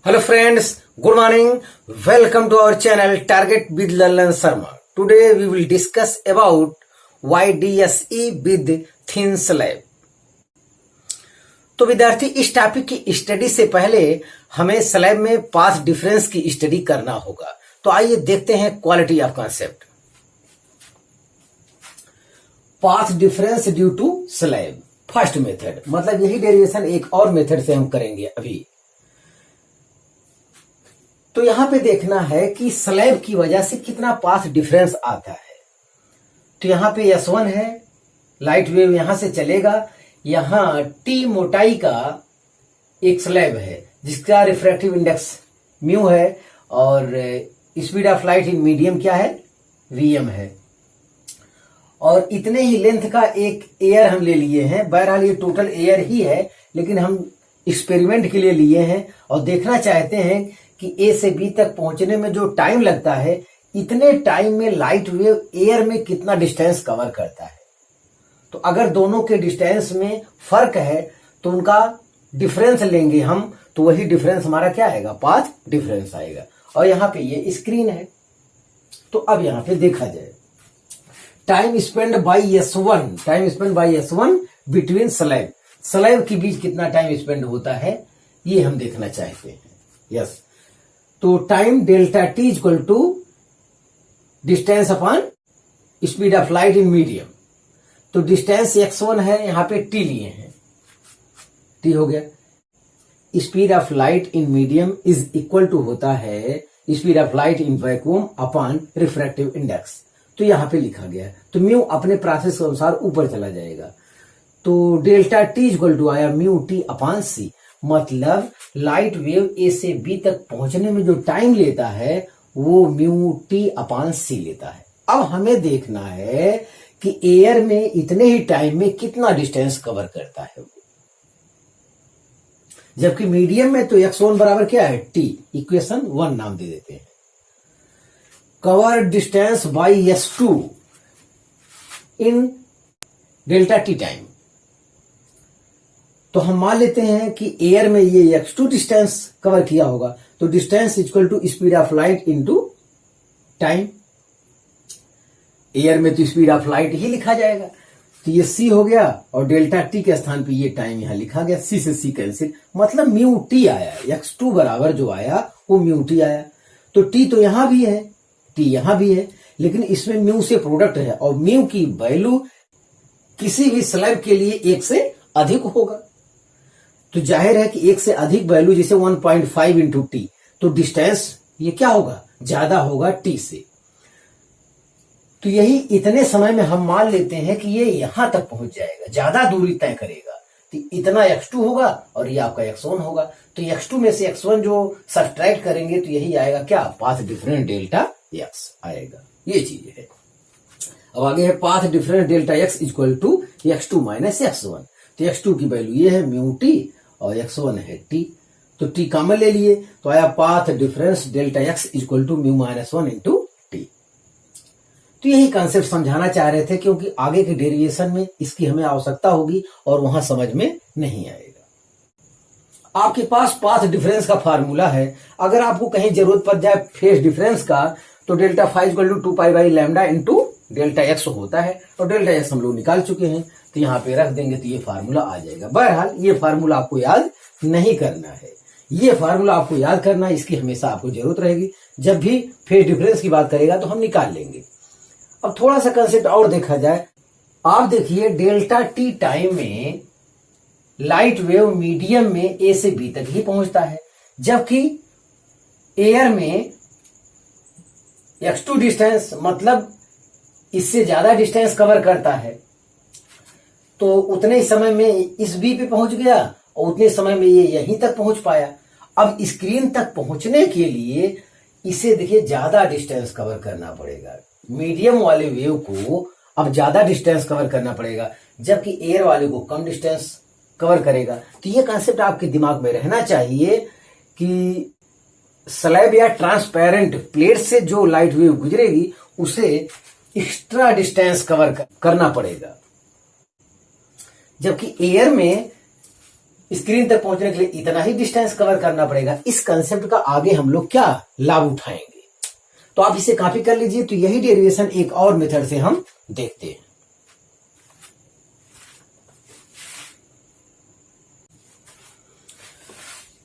Hello friends, good morning. Welcome to our channel Target with Lallan Sharma. Today we will discuss about YDSE with thin slab. तो विद्यार्थी इस topic की study से पहले हमें slab में पाथ डिफरेंस की स्टडी करना होगा। तो आइए देखते हैं quality of concept. Path difference due to slab first method, मतलब यही डेरिवेशन एक और मेथड से हम करेंगे अभी। तो यहां पे देखना है कि स्लैब की वजह से कितना पाथ डिफरेंस आता है। तो यहां पे S1 है, लाइट वेव यहां से चलेगा, यहां T मोटाई का एक स्लैब है जिसका रिफ्रैक्टिव इंडेक्स म्यू है और speed of light in medium क्या है, Vm है। और इतने ही लेंथ का एक एयर हम ले लिए हैं। बहरहाल ये टोटल एयर ही है, लेकिन हम एक्सपेरिमेंट के लिए लिए हैं और देखना चाहते हैं कि ए से बी तक पहुंचने में जो टाइम लगता है, इतने टाइम में लाइट वेव एयर में कितना डिस्टेंस कवर करता है। तो अगर दोनों के डिस्टेंस में फर्क है तो उनका डिफरेंस लेंगे हम, तो वही डिफरेंस हमारा क्या आएगा, पाथ डिफरेंस आएगा। और यहां पे ये स्क्रीन है। तो अब यहां पे देखा जाए time spend by S1 between slab के बीच कितना टाइम स्पेंड होता है, ये हम देखना चाहते हैं। यस, तो time delta T equal to distance upon speed of light in medium. तो डिस्टेंस x1 है, यहां पे t लिए हैं, t हो गया। Speed of light in medium is equal to होता है speed of light in vacuum upon refractive index. तो यहां पे लिखा गया है। तो म्यू अपने प्रोसेस के अनुसार ऊपर चला जाएगा। तो डेल्टा टी इक्वल टू आया म्यू टी अपॉन सी, मतलब लाइट वेव ए से बी तक पहुंचने में जो टाइम लेता है वो म्यू टी अपॉन सी लेता है। अब हमें देखना है कि एयर में इतने ही टाइम में कितना डिस्टेंस कवर करता है, जबकि मीडियम में तो x1 बराबर क्या है, t, इक्वेशन 1 नाम दे देते हैं। Cover distance by S2 in delta T time. तो हम मान लेते हैं कि एयर में ये x2 डिस्टेंस कवर किया होगा, तो distance equal to speed of light into time. Air में तो स्पीड ऑफ लाइट ही लिखा जाएगा, तो ये c हो गया और डेल्टा टी के स्थान पे ये टाइम यहां लिखा गया। c से c कैंसिल, मतलब म्यू टी आया। x2 बराबर जो आया वो म्यू टी आया। तो t तो यहां भी है, t यहां भी है, लेकिन इसमें म्यू से प्रोडक्ट है और म्यू की वैल्यू किसी भी स्लैब के लिए 1 से अधिक होगा। तो जाहिर है कि 1 से अधिक वैल्यू, जैसे 1.5 इंटू टी, तो डिस्टेंस ये क्या होगा, ज्यादा होगा टी से। तो यही इतने समय में हम मान लेते हैं कि ये यहां तक पहुंच जाएगा, ज्यादा दूरी तय करेगा। तो इतना x2 होगा और ये आपका x1 होगा। तो x2 में से x1 जो सब्ट्रैक्ट करेंगे तो यही आएगा क्या, पाथ डिफरेंस डेल्टा x आएगा। ये चीज है। अब आगे है path difference delta x equal to x2 minus x1। तो x2 की वैल्यू ये है म्यू टी और x1 है t। तो t कॉमन ले लिए तो आया path difference delta x equal to mu minus 1 into T. तो यही कॉन्सेप्ट समझाना चाह रहे थे, क्योंकि आगे के डेरिवेशन में इसकी हमें आवश्यकता होगी और वहां समझ में नहीं आएगा। आपके पास पाथ डिफरेंस का फार्मूला है। अगर आपको कहीं जरूरत पड़ जाए फेज डिफरेंस का, तो delta phi equal to 2 pi by lambda into delta X होता है, और डेल्टा एक्स हम लोग निकाल चुके हैं। तो यहां पे रख देंगे तो ये फार्मूला आ जाएगा। बहरहाल ये फार्मूला आपको याद नहीं करना है, ये फार्मूला आपको याद करना है, इसकी हमेशा आपको जरूरत रहेगी। जब भी फेज डिफरेंस की बात करेगा तो हम निकाल लेंगे। अब थोड़ा सा कंसेप्ट और देखा जाए। आप देखिए डेल्टा टी टाइम में लाइट वेव मीडियम में ए से बी तक ही पहुंचता है, जबकि एयर में x2 डिस्टेंस, मतलब इससे ज्यादा डिस्टेंस कवर करता है। तो उतने समय में इस बी पे पहुंच गया और उतने समय में ये यहीं तक पहुंच पाया। अब स्क्रीन तक पहुंचने के लिए इसे देखिए ज्यादा डिस्टेंस कवर करना पड़ेगा। मीडियम वाले वेव को अब ज्यादा डिस्टेंस कवर करना पड़ेगा, जबकि एयर वाले को कम डिस्टेंस कवर करेगा। तो ये कॉन्सेप्ट आपके दिमाग में रहना चाहिए कि स्लैब या ट्रांसपेरेंट प्लेट से जो लाइट वेव गुजरेगी उसे एक्स्ट्रा डिस्टेंस कवर करना पड़ेगा, जबकि एयर में स्क्रीन तक पहुंचने के लिए इतना ही डिस्टेंस कवर करना पड़ेगा। इस कंसेप्ट का आगे हम लोग क्या लाभ उठाएंगे, तो आप इसे कॉपी कर लीजिए। तो यही डेरिवेशन एक और मेथड से हम देखते हैं।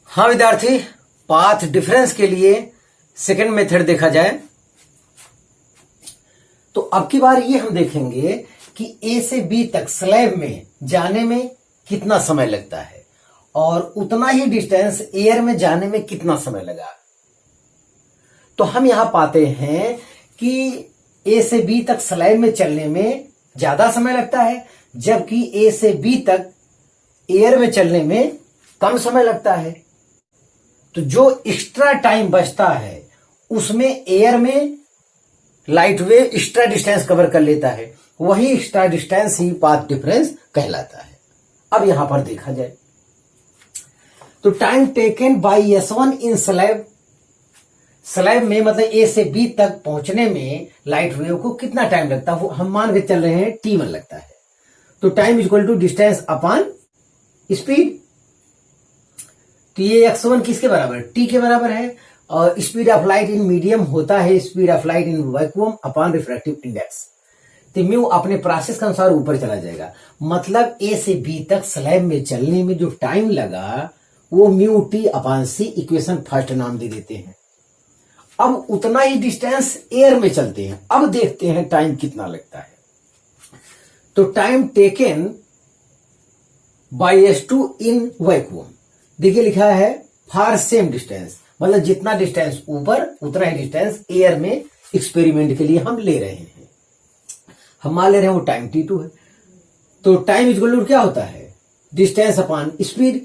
हाँ विद्यार्थी, पाथ डिफरेंस के लिए सेकंड मेथड देखा जाए तो अब की बार ये हम देखेंगे कि ए से बी तक स्लैब में जाने में कितना समय लगता है और उतना ही डिस्टेंस एयर में जाने में कितना समय लगा। तो हम यहां पाते हैं कि ए से बी तक स्लैब में चलने में ज्यादा समय लगता है, जबकि ए से बी तक एयर में चलने में कम समय लगता है। तो जो एक्स्ट्रा टाइम बचता है उसमें एयर में light wave extra distance cover कर लेता है, वही एक्स्ट्रा डिस्टेंस ही पाथ डिफरेंस कहलाता है। अब यहां पर देखा जाए तो टाइम टेकन बाय S1 इन स्लैब, स्लैब में मतलब ए से बी तक पहुंचने में लाइट वेव को कितना टाइम लगता है, हम मान के चल रहे हैं T1 लगता है। तो time equal to distance upon speed. तो ये x1 किसके बराबर है, T के बराबर है। और speed of light in medium होता है speed of light in vacuum upon refractive index. तो म्यू अपने प्रोसेस के अनुसार ऊपर चला जाएगा। मतलब ए से बी तक स्लैब में चलने में जो टाइम लगा वो म्यू टी अपॉन सी, इक्वेशन फर्स्ट नाम दे देते हैं। अब उतना ही डिस्टेंस एयर में चलते हैं। अब देखते हैं टाइम कितना लगता है। तो time taken bye S2 in vacuum, देखिए लिखा है फॉर सेम डिस्टेंस, मतलब जितना डिस्टेंस ऊपर उतना ही डिस्टेंस एयर में एक्सपेरिमेंट के लिए हम ले रहे हैं। हम मान ले रहे हैं वो टाइम T2 है। तो टाइम इक्वल टू क्या होता है, डिस्टेंस अपॉन स्पीड,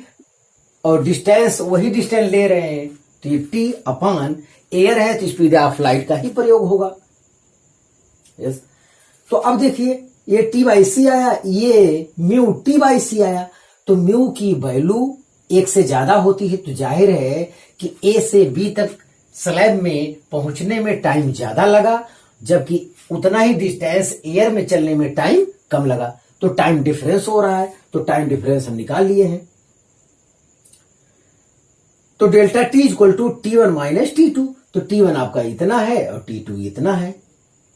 और डिस्टेंस वही डिस्टेंस ले रहे हैं तो ये T अपॉन एयर है तो स्पीड ऑफ लाइट का ही प्रयोग होगा। यस, तो अब देखिए ये T/C आया, ये म्यू T/C आया। तो म्यू की वैल्यू एक से ज्यादा होती है तो जाहिर है कि ए से बी तक स्लैब में पहुंचने में टाइम ज्यादा लगा, जबकि उतना ही डिस्टेंस एयर में चलने में टाइम कम लगा। तो टाइम डिफरेंस हो रहा है, तो टाइम डिफरेंस हम निकाल लिए हैं। तो delta T equal to T1 minus T2। तो T1 आपका इतना है और T2 इतना है,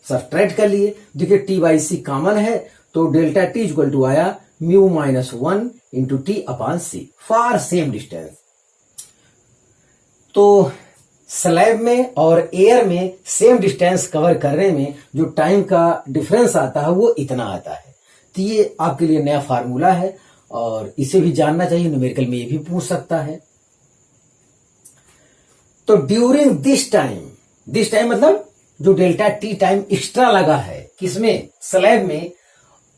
सब्ट्रैक्ट कर लिए। देखिए T/C कॉमन है तो डेल्टा T इक्वल टू आया mu minus 1 into T upon C for same distance. तो स्लैब में और एयर में सेम डिस्टेंस कवर करने में जो टाइम का डिफरेंस आता है वो इतना आता है। तो ये आपके लिए नया फार्मूला है और इसे भी जानना चाहिए, न्यूमेरिकल में ये भी पूछ सकता है। तो ड्यूरिंग दिस टाइम मतलब जो डेल्टा T टाइम एक्स्ट्रा लगा है किसमें, स्लैब में,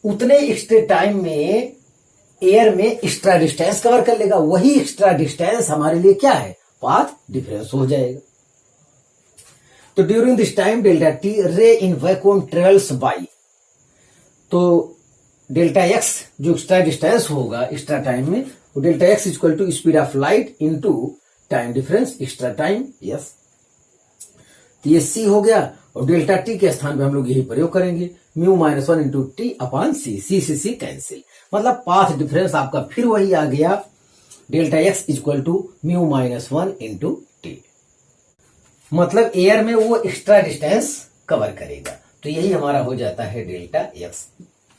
उतने एक्स्ट्रा टाइम में एयर में एक्स्ट्रा डिस्टेंस कवर कर लेगा। वही एक्स्ट्रा डिस्टेंस हमारे लिए क्या है, पाथ डिफरेंस हो जाएगा। तो during this time delta T ray in vacuum travels by, तो डेल्टा x जो एक्स्ट्रा डिस्टेंस होगा एक्स्ट्रा टाइम में, वो delta x equal to speed of light into time difference extra time. Yes, तो ये C हो गया और डेल्टा T के स्थान पे हम लोग यही प्रयोग करेंगे, mu minus 1 into T upon C, C से C कैंसिल। मतलब पाथ डिफरेंस आपका फिर वही आ गया, delta x equal to mu minus 1 into T। मतलब एयर में वो एक्स्ट्रा डिस्टेंस कवर करेगा। तो यही हमारा हो जाता है डेल्टा x।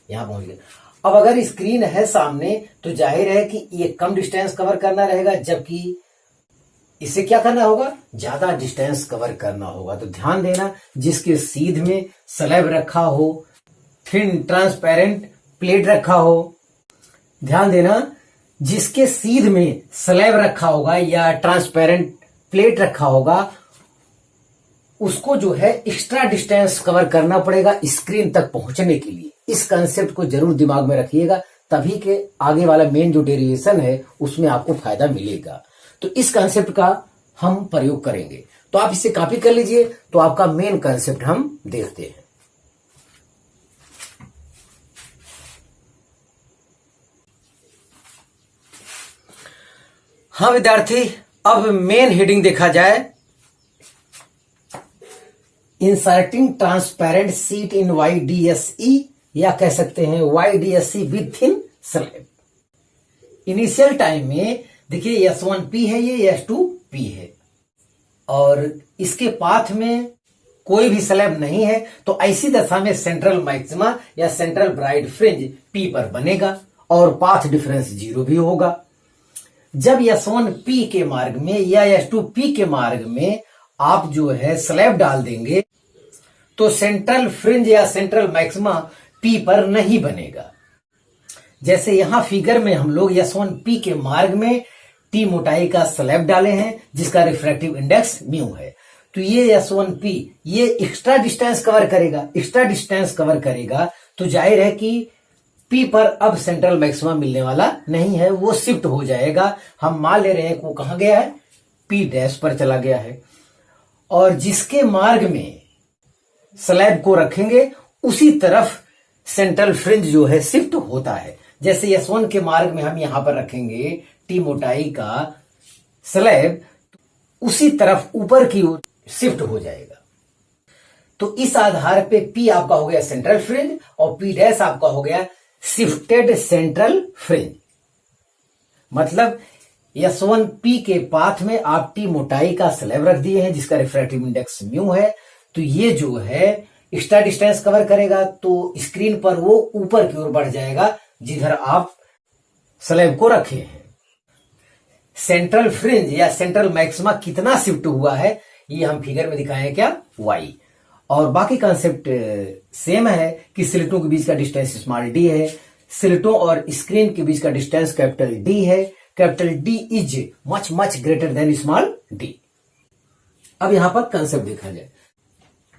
यहां पहुंच गया। अब अगर स्क्रीन है सामने तो जाहिर है कि ये कम डिस्टेंस कवर करना रहेगा, जबकि इसे क्या करना होगा, ज्यादा डिस्टेंस कवर करना होगा। तो ध्यान देना, जिसके सीध में स्लैब रखा हो, थिन ट्रांसपेरेंट प्लेट रखा हो, ध्यान देना जिसके सीध में स्लैब रखा होगा या ट्रांसपेरेंट प्लेट रखा होगा उसको जो है एक्स्ट्रा डिस्टेंस कवर करना पड़ेगा स्क्रीन तक पहुंचने के लिए। इस कंसेप्ट को जरूर दिमाग में रखिएगा, तभी के आगे वाला मेन जो डेरिवेशन है उसमें आपको फायदा मिलेगा। तो इस कंसेप्ट का हम प्रयोग करेंगे, तो आप इसे कॉपी कर लीजिए। तो आपका मेन कंसेप्ट हम देखते हैं। हाँ विद्यार्थी, अब मेन हेडिंग देखा जाए, inserting transparent sheet in YDSE, या कह सकते हैं YDSE with thin slab. Initial time में देखिए S1P है, ये S2P है, और इसके पाथ में कोई भी स्लैब नहीं है, तो ऐसी दशा में सेंट्रल मैक्सिमा या सेंट्रल ब्राइट फ्रिंज P पर बनेगा और पाथ डिफरेंस 0 भी होगा। जब S1P के मार्ग में या S2P के मार्ग में आप जो है स्लैब डाल देंगे तो सेंट्रल फ्रिंज या सेंट्रल मैक्सिमा P पर नहीं बनेगा। जैसे यहां फिगर में हम लोग S1P के मार्ग में T मोटाई का स्लैब डाले हैं जिसका रिफ्रैक्टिव इंडेक्स म्यू है, तो ये S1P ये एक्स्ट्रा डिस्टेंस कवर करेगा, एक्स्ट्रा डिस्टेंस कवर करेगा, तो जाहिर है कि P पर अब सेंट्रल मैक्सिमा मिलने वाला नहीं है, वो शिफ्ट हो जाएगा। हम मान ले रहे हैं कि वो कहां गया है, P डैश पर चला गया है, और जिसके मार्ग में स्लैब को रखेंगे उसी तरफ सेंट्रल फ्रिंज जो है शिफ्ट होता है। जैसे S1 के मार्ग में हम यहां पर रखेंगे T मोटाई का स्लैब, उसी तरफ ऊपर की ओर शिफ्ट हो जाएगा। तो इस आधार पे P आपका हो गया सेंट्रल फ्रिंज और P डैश आपका हो गया शिफ्टेड सेंट्रल फ्रिंज। मतलब S1P के पाथ में आप T मोटाई का स्लैब रख दिए हैं जिसका रिफ्रैक्टिव इंडेक्स म्यू है, तो ये जो है एक्स्ट्रा डिस्टेंस कवर करेगा, तो स्क्रीन पर वो ऊपर की ओर बढ़ जाएगा जिधर आप स्लैब को रखे हैं। सेंट्रल फ्रिंज या सेंट्रल मैक्सिमा कितना शिफ्ट हुआ है ये हम फिगर में दिखाए हैं क्या, y, और बाकी कॉन्सेप्ट सेम है कि स्लिटों के बीच का डिस्टेंस स्मॉल d है, स्लिटों और स्क्रीन के बीच का डिस्टेंस कैपिटल D है, capital D is much much greater than small d। अब यहां पर कॉन्सेप्ट देखा जाए,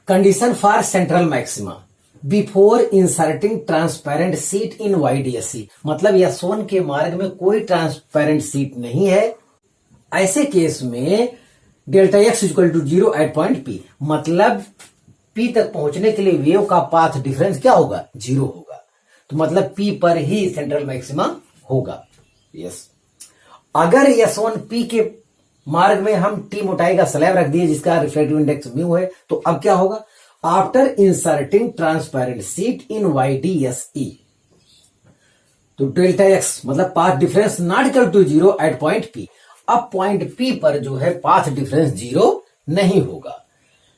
condition for central maxima before inserting transparent sheet in YDSC, मतलब S1 के मार्ग में कोई ट्रांसपेरेंट सीट नहीं है, ऐसे केस में delta x equal to 0 at point P, मतलब P तक पहुंचने के लिए वेव का पाथ डिफरेंस क्या होगा, 0 होगा, तो मतलब P पर ही सेंट्रल मैक्सिमा होगा। यस, अगर S1P के मार्ग में हम T मोटाई का स्लैब रख दिए जिसका रिफ्रैक्टिव इंडेक्स म्यू है, तो अब क्या होगा, after inserting transparent sheet in YDSE, तो डेल्टा x मतलब path difference not equal to 0 at point P। अब पॉइंट P पर जो है पाथ डिफरेंस 0 नहीं होगा,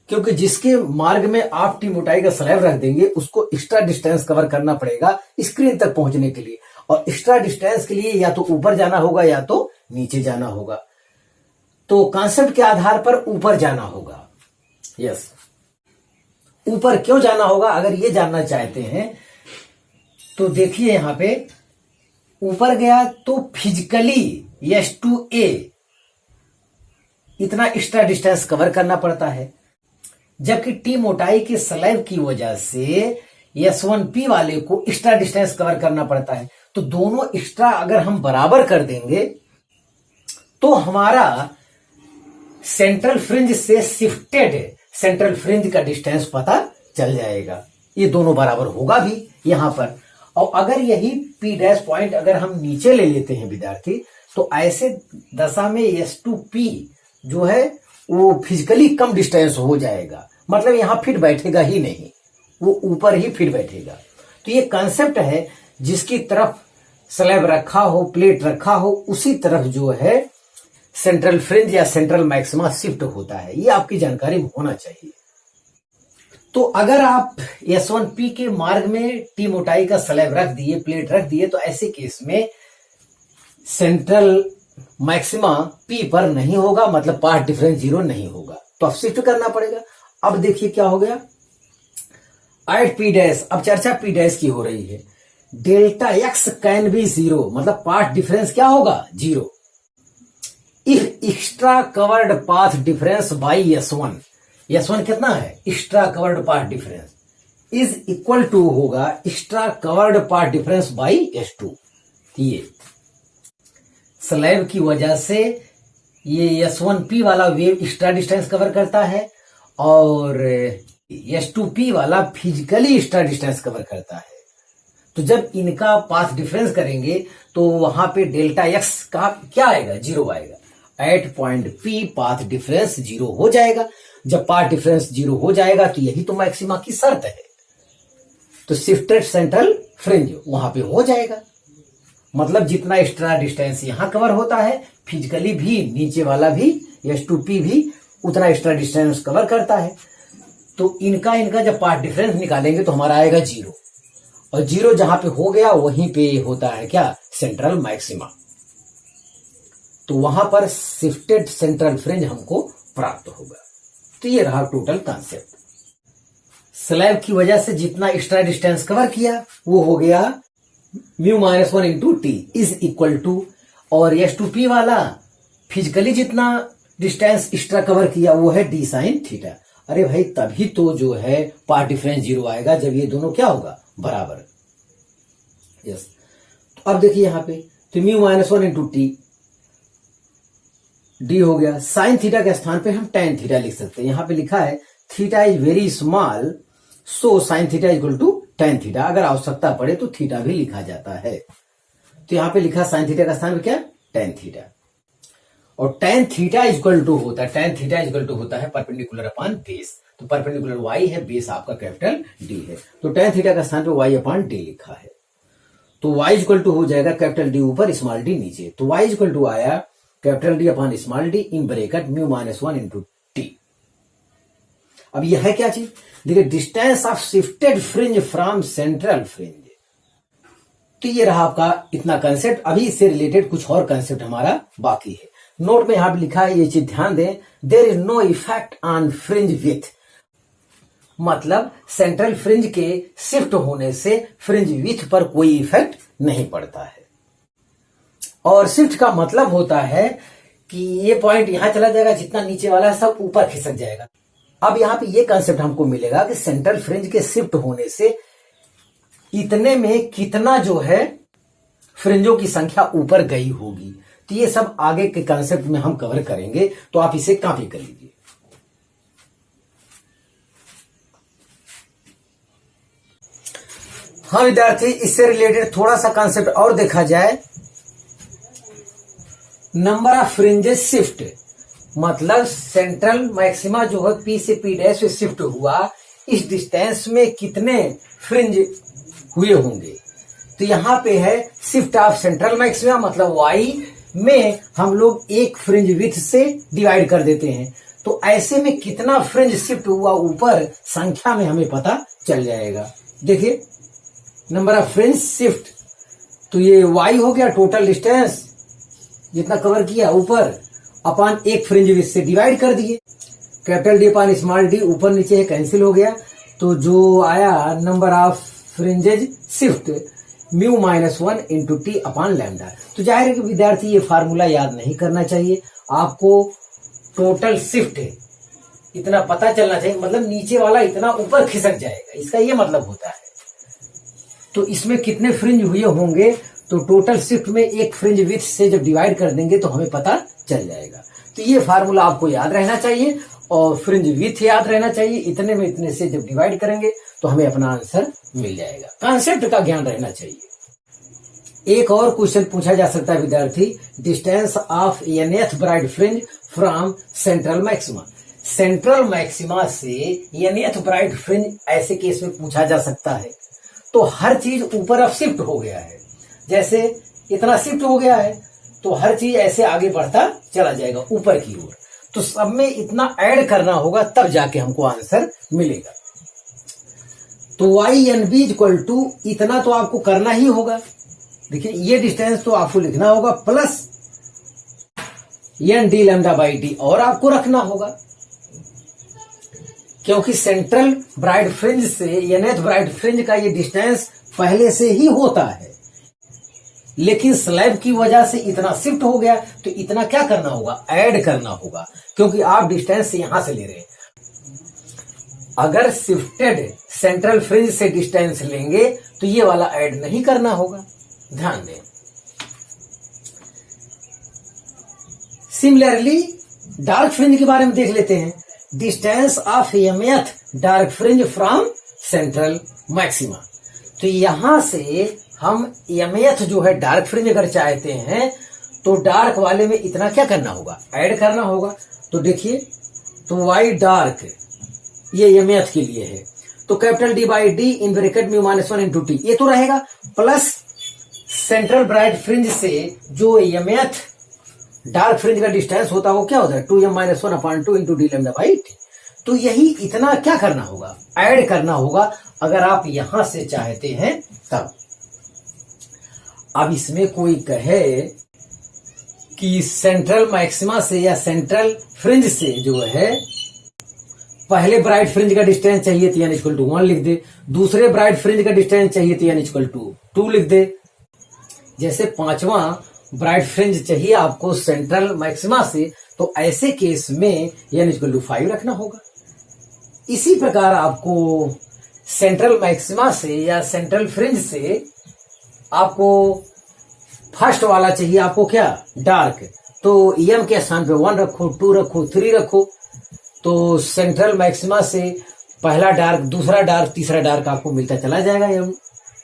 क्योंकि जिसके मार्ग में आप T मोटाई का स्लैब रख देंगे उसको एक्स्ट्रा डिस्टेंस कवर करना पड़ेगा स्क्रीन तक पहुंचने के लिए, और एक्स्ट्रा डिस्टेंस के लिए या तो ऊपर जाना होगा या तो नीचे जाना होगा, तो कॉन्सेप्ट के आधार पर ऊपर जाना होगा। यस, ऊपर क्यों जाना होगा, अगर ये जानना चाहते हैं तो देखिए यहां पे ऊपर गया तो फिजिकली S2A इतना एक्स्ट्रा डिस्टेंस कवर करना पड़ता है, जबकि T मोटाई के स्लैब की वजह से S1P वाले को एक्स्ट्रा डिस्टेंस कवर करना पड़ता है। तो दोनों एक्स्ट्रा अगर हम बराबर कर देंगे तो हमारा सेंट्रल फ्रिंज से शिफ्टेड सेंट्रल फ्रिंज का डिस्टेंस पता चल जाएगा, ये दोनों बराबर होगा भी यहां पर। और अगर यही P डैश पॉइंट अगर हम नीचे ले लेते हैं विद्यार्थी, तो ऐसे दशा में S2P जो है वो फिजिकली कम डिस्टेंस हो जाएगा, मतलब यहां फिट बैठेगा ही नहीं, वो ऊपर ही फिट बैठेगा। तो ये कॉन्सेप्ट है, जिसकी तरफ स्लैब रखा हो, प्लेट रखा हो, उसी तरफ जो है सेंट्रल फ्रिंज या सेंट्रल मैक्सिमा शिफ्ट होता है, ये आपकी जानकारी में होना चाहिए। तो अगर आप S1P के मार्ग में T मोटाई का स्लैब रख दिए, प्लेट रख दिए, तो ऐसे केस में सेंट्रल मैक्सिमा P पर नहीं होगा, मतलब पाथ डिफरेंस 0 नहीं होगा, तो अब शिफ्ट करना पड़ेगा। अब देखिए क्या हो गया, एट P डैश, अब चर्चा P डैश की हो रही है, डेल्टा x कैन बी 0, मतलब पाथ डिफरेंस क्या होगा, 0। If extra covered path difference by S1 कितना है, extra covered path difference is equal to होगा extra covered path difference by S2। ये स्लैब की वजह से ये S1P वाला वेव एक्स्ट्रा डिस्टेंस कवर करता है और S2P वाला फिजिकली एक्स्ट्रा डिस्टेंस कवर करता है। तो जब इनका पाथ डिफरेंस करेंगे तो वहां पे डेल्टा x का क्या आएगा, 0 आएगा। At point P path difference 0 हो जाएगा। जब पाथ डिफरेंस 0 हो जाएगा तो यही तो मैक्सिमा की शर्त है, तो शिफ्टेड सेंट्रल फ्रिंज वहां पे हो जाएगा। मतलब जितना एक्स्ट्रा डिस्टेंस यहां कवर होता है, फिजिकली भी नीचे वाला भी S2P भी उतना एक्स्ट्रा डिस्टेंस कवर करता है। तो इनका जब पार्ट डिफरेंस निकालेंगे तो हमारा आएगा 0, और 0 जहां पे हो गया वहीं पे होता है क्या, सेंट्रल मैक्सिमा। तो वहां पर शिफ्टेड सेंट्रल फ्रिंज हमको प्राप्त होगा। तो ये रहा टोटल कॉन्सेप्ट। स्लैब की वजह से जितना एक्स्ट्रा डिस्टेंस कवर किया वो हो गया μ-1 into T is equal to, और S2P वाला फिजिकली जितना डिस्टेंस एक्स्ट्रा कवर किया वो है d साइन थीटा। अरे भाई तभी तो जो है पार्ट डिफरेंस 0 आएगा जब ये दोनों क्या होगा, बराबर। यस, तो अब देखिए यहां पे तो μ-1 इंटू टी डी हो गया। साइन थीटा के स्थान पे हम टेन थीटा लिख सकते हैं। यहां पे लिखा है theta is very small so sine theta equal to tan theta. अगर आवश्यकता पड़े तो थीटा भी लिखा जाता है। तो यहां पे लिखा साइन थीटा का स्थान पे क्या, टेन थीटा, और टेन थीटा इक्वल टू होता है, टेन थीटा इक्वल टू होता है परपेंडिकुलर अपॉन बेस। तो परपेंडिकुलर y है, बेस आपका कैपिटल D है, तो टेन थीटा का स्थान पे y अपॉन D लिखा है। तो y इक्वल टू हो जाएगा कैपिटल D ऊपर स्मॉल d नीचे। तो y इक्वल टू आया capital D upon small d in bracket μ-1 into T. अब यह है क्या चीज, देखिए distance of shifted fringe from central fringe. तो ये रहा आपका इतना कंसेप्ट। अभी इससे रिलेटेड कुछ और कंसेप्ट हमारा बाकी है। नोट में यहां पे लिखा है, ये चीज ध्यान दें, there is no effect on fringe with, मतलब सेंट्रल फ्रिंज के शिफ्ट होने से फ्रिंज विथ पर कोई इफेक्ट नहीं पड़ता है। और शिफ्ट का मतलब होता है कि ये पॉइंट यहां चला जाएगा, जितना नीचे वाला है सब ऊपर खिसक जाएगा। अब यहां पे ये कंसेप्ट हमको मिलेगा कि सेंट्रल फ्रिंज के शिफ्ट होने से इतने में कितना जो है फ्रिंजों की संख्या ऊपर गई होगी। तो ये सब आगे के कंसेप्ट में हम कवर करेंगे, तो आप इसे कॉपी कर लीजिए। हाँ विद्यार्थी, इससे रिलेटेड थोड़ा सा कंसेप्ट और देखा जाए। नंबर ऑफ फ्रिंजेस शिफ्ट, मतलब सेंट्रल मैक्सिमा जो है P से P डैश से शिफ्ट हुआ, इस डिस्टेंस में कितने फ्रिंज हुए होंगे। तो यहां पे है शिफ्ट ऑफ सेंट्रल मैक्सिमा, मतलब y में हम लोग एक फ्रिंज विथ से डिवाइड कर देते हैं। तो ऐसे में कितना फ्रिंज शिफ्ट हुआ ऊपर, संख्या में हमें पता चल जाएगा। देखिए नंबर ऑफ फ्रिंज शिफ्ट, तो ये y हो गया टोटल डिस्टेंस जितना कवर किया ऊपर, अपॉन एक फ्रिंज विथ से डिवाइड कर दिए। Capital D upon small d, ऊपर नीचे कैंसिल हो गया, तो जो आया number of fringes shift μ-1 into T upon lambda. तो जाहिर है कि विद्यार्थी ये फार्मूला याद नहीं करना चाहिए, आपको टोटल शिफ्ट इतना पता चलना चाहिए, मतलब नीचे वाला इतना ऊपर खिसक जाएगा, इसका ये मतलब होता है। तो इसमें कितने फ्रिंज हुए होंगे, तो टोटल शिफ्ट में एक फ्रिंज विथ से जब डिवाइड कर देंगे तो हमें पता चल जाएगा। तो ये फार्मूला आपको याद रहना चाहिए, और फ्रिंज विथ याद रहना चाहिए। इतने में इतने से जब डिवाइड करेंगे तो हमें अपना आंसर मिल जाएगा। कॉन्सेप्ट का ज्ञान रहना चाहिए। एक और क्वेश्चन पूछा जा सकता है विद्यार्थी, distance of nth bright fringe from central maxima. Central maxima से nth ब्राइट फ्रिंज ऐसे केस में पूछा जा सकता है। तो हर चीज ऊपर अब शिफ्ट हो गया है, जैसे इतना शिफ्ट हो गया है तो हर चीज ऐसे आगे बढ़ता चला जाएगा ऊपर की ओर। तो सब में इतना ऐड करना होगा, तब जाके हमको आंसर मिलेगा। तो y(nb) इक्वल टू इतना तो आपको करना ही होगा। देखिए ये डिस्टेंस तो आपको लिखना होगा, plus n d lambda by D और आपको रखना होगा, क्योंकि सेंट्रल ब्राइट फ्रिंज से nth ब्राइट फ्रिंज का ये डिस्टेंस पहले से ही होता है, लेकिन स्लैब की वजह से इतना शिफ्ट हो गया, तो इतना क्या करना होगा, ऐड करना होगा, क्योंकि आप डिस्टेंस यहां से ले रहे हैं। अगर शिफ्टेड सेंट्रल फ्रिंज से डिस्टेंस लेंगे तो ये वाला ऐड नहीं करना होगा, ध्यान दें। सिमिलरली डार्क फ्रिंज के बारे में देख लेते हैं। Distance of mth dark fringe from central maxima. तो यहां से हम mth जो है डार्क फ्रिंज अगर चाहते हैं तो डार्क वाले में इतना क्या करना होगा, ऐड करना होगा। तो देखिए, तो y डार्क ये mth के लिए है, तो capital D by D in bracket μ-1 into T, ये तो रहेगा, प्लस सेंट्रल ब्राइट फ्रिंज से जो mth डार्क फ्रिंज का डिस्टेंस होता है वो क्या होता है 2m-1/2 into D lambda by T. तो यही इतना क्या करना होगा, ऐड करना होगा अगर आप यहां से चाहते हैं तब। अब इसमें कोई कहे कि सेंट्रल मैक्सिमा से या सेंट्रल फ्रिंज से जो है पहले ब्राइट फ्रिंज का डिस्टेंस चाहिए तो यानी इक्वल टू 1 लिख दे, दूसरे ब्राइट फ्रिंज का डिस्टेंस चाहिए तो यानी इक्वल टू 2 लिख दे। जैसे पांचवा ब्राइट फ्रिंज चाहिए आपको सेंट्रल मैक्सिमा से, तो ऐसे केस में यानी इक्वल टू 5 रखना होगा। इसी प्रकार आपको सेंट्रल मैक्सिमा से या सेंट्रल फ्रिंज से आपको फर्स्ट वाला चाहिए आपको क्या डार्क, तो एम के स्थान पे 1 रखो, 2 रखो, 3 रखो। तो सेंट्रल मैक्सिमा से पहला डार्क, दूसरा डार्क, तीसरा डार्क आपको मिलता चला जाएगा। एम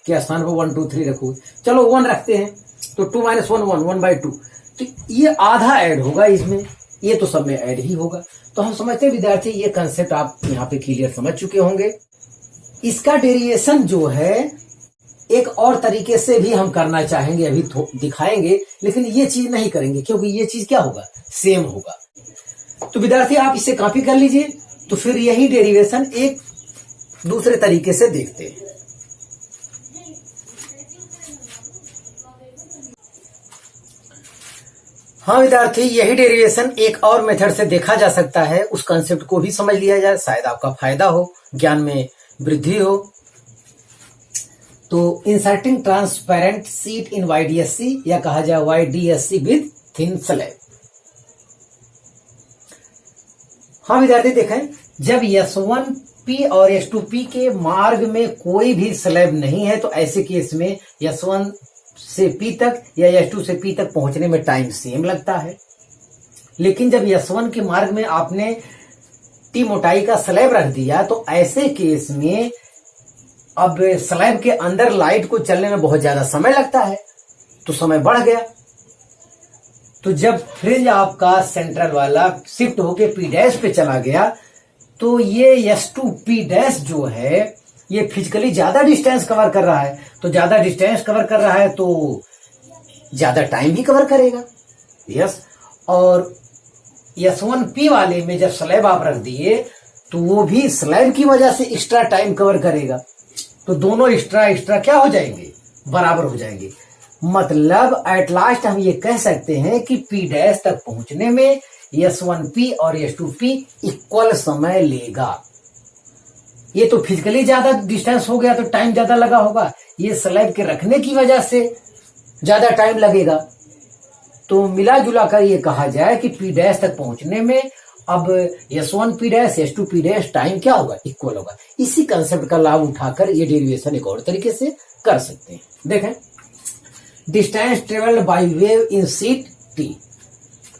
के स्थान पे 1 2 3 रखो, चलो 1 रखते हैं तो 2 - 1 1/2। तो ये आधा ऐड होगा इसमें, ये तो सब में ऐड ही होगा। तो हम समझते हैं विद्यार्थी ये कंसेप्ट आप यहाँ पे क्लियर समझ चुके होंगे। इसका डेरिवेशन जो है एक और तरीके से भी हम करना चाहेंगे, अभी दिखाएंगे, लेकिन ये चीज नहीं करेंगे क्योंकि ये चीज क्या होगा, सेम होगा। तो विद्यार्थी आप इसे कॉपी कर लीजिए, तो फिर यही डेरिवेशन एक दूसरे तरीके से देखते हैं। हाँ विद्यार्थी, यही डेरिवेशन एक और मेथड से देखा जा सकता है, उस कंसेप्ट को भी समझ लिया जाए, शायद आपका फायदा हो, ज्ञान में वृद्धि हो। तो इंसर्टिंग ट्रांसपेरेंट सीट इन YDSC या कहा जाए YDSC विद थिन स्लैब। हाँ विद्यार्थी देखें, जब S1P और S2P के मार्ग में कोई भी स्लैब नहीं है तो ऐसे केस में S1 से P तक या S2 से P तक पहुंचने में टाइम सेम लगता है। लेकिन जब S1 के मार्ग में आपने T मोटाई का स्लैब रख दिया तो ऐसे केस में अब स्लैब के अंदर लाइट को चलने में बहुत ज्यादा समय लगता है, तो समय बढ़ गया। तो जब फ्रिंज आपका सेंट्रल वाला शिफ्ट होके P' पे चला गया तो ये S2P' जो है ये फिजिकली ज्यादा डिस्टेंस कवर कर रहा है, तो ज्यादा डिस्टेंस कवर कर रहा है तो ज्यादा टाइम भी कवर करेगा। यस, और S1P वाले में जब स्लैब आप रख दिए तो वो भी स्लैब की वजह से एक्स्ट्रा टाइम कवर करेगा, तो दोनों एक्स्ट्रा क्या हो जाएंगे, बराबर हो जाएंगे। मतलब एट लास्ट हम ये कह सकते हैं कि P' तक पहुंचने में S1P और S2P इक्वल समय लेगा। ये तो फिजिकली ज्यादा डिस्टेंस हो गया तो टाइम ज्यादा लगा होगा, ये स्लैब के रखने की वजह से ज्यादा टाइम लगेगा। तो मिला जुला कर ये कहा जाए कि P' तक पहुंचने में अब S1P' S2P' टाइम क्या होगा, इक्वल होगा। इसी कंसेप्ट का लाभ उठाकर ये डेरिवेशन एक और तरीके से कर सकते हैं। देखें, distance travelled by wave in seat T।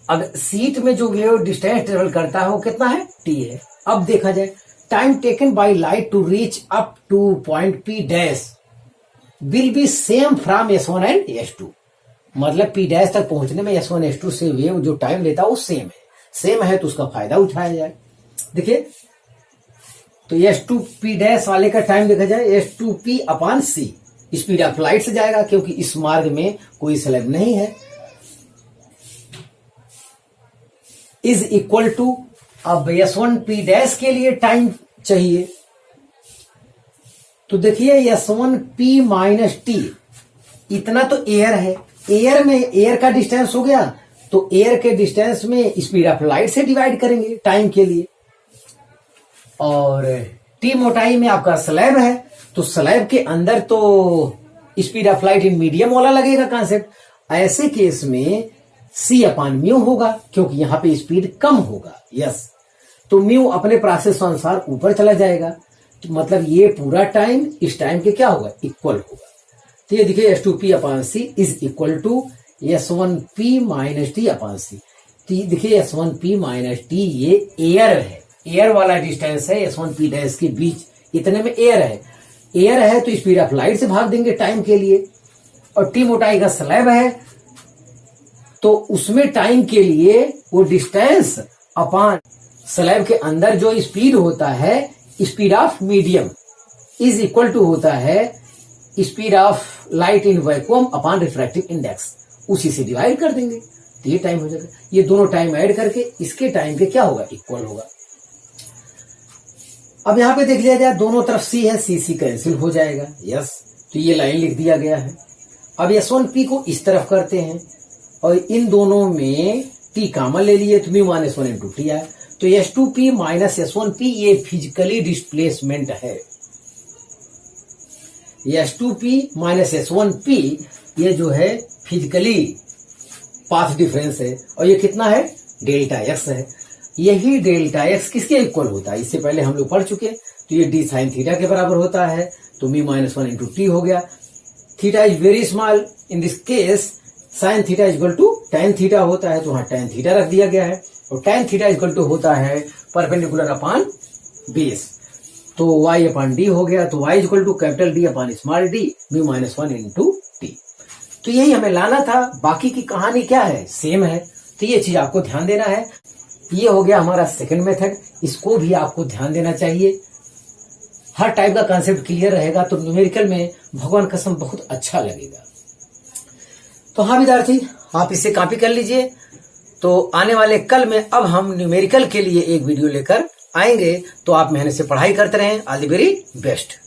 अब सीट में जो वेव डिस्टेंस ट्रेवल करता है वो कितना है, T है। अब देखा जाए time taken by light to reach up to point P' will be same from S1 and S2। मतलब P' तक पहुंचने में S1 S2 से वेव जो टाइम लेता है वो सेम है तो उसका फायदा उठाया जाए। देखिए, तो S2P' वाले का टाइम देखा जाए S2P/C, स्पीड ऑफ लाइट से जाएगा क्योंकि इस मार्ग में कोई स्लैब नहीं है, इज इक्वल टू, अब S1P' के लिए टाइम चाहिए तो देखिए S1P - T, इतना तो एयर है, एयर में एयर का डिस्टेंस हो गया तो एयर के डिस्टेंस में स्पीड ऑफ लाइट से डिवाइड करेंगे टाइम के लिए। और T मोटाई में आपका स्लैब है तो स्लैब के अंदर तो speed of light in medium वाला लगेगा कंसेप्ट। ऐसे केस में C/μ होगा क्योंकि यहां पे स्पीड कम होगा। यस, तो म्यू अपने प्रोसेस अनुसार ऊपर चला जाएगा, तो मतलब ये पूरा टाइम इस टाइम के क्या होगा, इक्वल होगा। तो ये देखिए S2P/C is equal to S1P - T/C। तो ये देखिए S1P - T ये एयर है, एयर वाला डिस्टेंस है S1P' के बीच, इतने में एयर है तो स्पीड ऑफ लाइट से भाग देंगे टाइम के लिए। और T मोटाई का स्लैब है तो उसमें टाइम के लिए वो डिस्टेंस अपॉन स्लैब के अंदर जो स्पीड होता है, speed of medium is equal to होता है speed of light in vacuum upon refractive index, उसी से डिवाइड कर देंगे तो ये टाइम हो जाएगा। ये दोनों टाइम ऐड करके इसके टाइम के क्या होगा, इक्वल होगा। अब यहां पे देख लिया जाए, दोनों तरफ सी है, सी कैंसिल हो जाएगा, यस। तो ये लाइन लिख दिया गया है। अब S1P को इस तरफ करते हैं और इन दोनों में T कॉमन ले लिए तो μ-1 इंटू टी आया। तो S2P माइनस S1P ये फिजिकली डिस्प्लेसमेंट है। S2P माइनस S1P ये जो है फिजिकली पाथ डिफरेंस है और ये कितना है, डेल्टा एक्स है। यही डेल्टा एक्स किसके इक्वल होता है, इससे पहले हम लोग पढ़ चुके। तो ये डी साइन थीटा के बराबर होता है, तो μ-1 इंटू टी हो गया। Theta is very small, in this case sine theta is equal to tan theta होता है, तो वहां tan थीटा रख दिया गया है। और tan theta is equal to होता है परपेंडिकुलर अपॉन बेस, तो y अपॉन डी हो गया। तो y is equal to capital D upon small D μ-1 into T. तो यही हमें लाना था, बाकी की कहानी क्या है, सेम है। तो ये चीज आपको ध्यान देना है। ये हो गया हमारा सेकंड मेथड, इसको भी आपको ध्यान देना चाहिए। हर टाइप का कॉन्सेप्ट क्लियर रहेगा तो न्यूमेरिकल में भगवान कसम बहुत अच्छा लगेगा। तो हाँ विद्यार्थी, आप इसे कॉपी कर लीजिए। तो आने वाले कल में अब हम न्यूमेरिकल के लिए एक वीडियो लेकर आएंगे, तो आप मेहनत से पढ़ाई करते रहें। All the very best.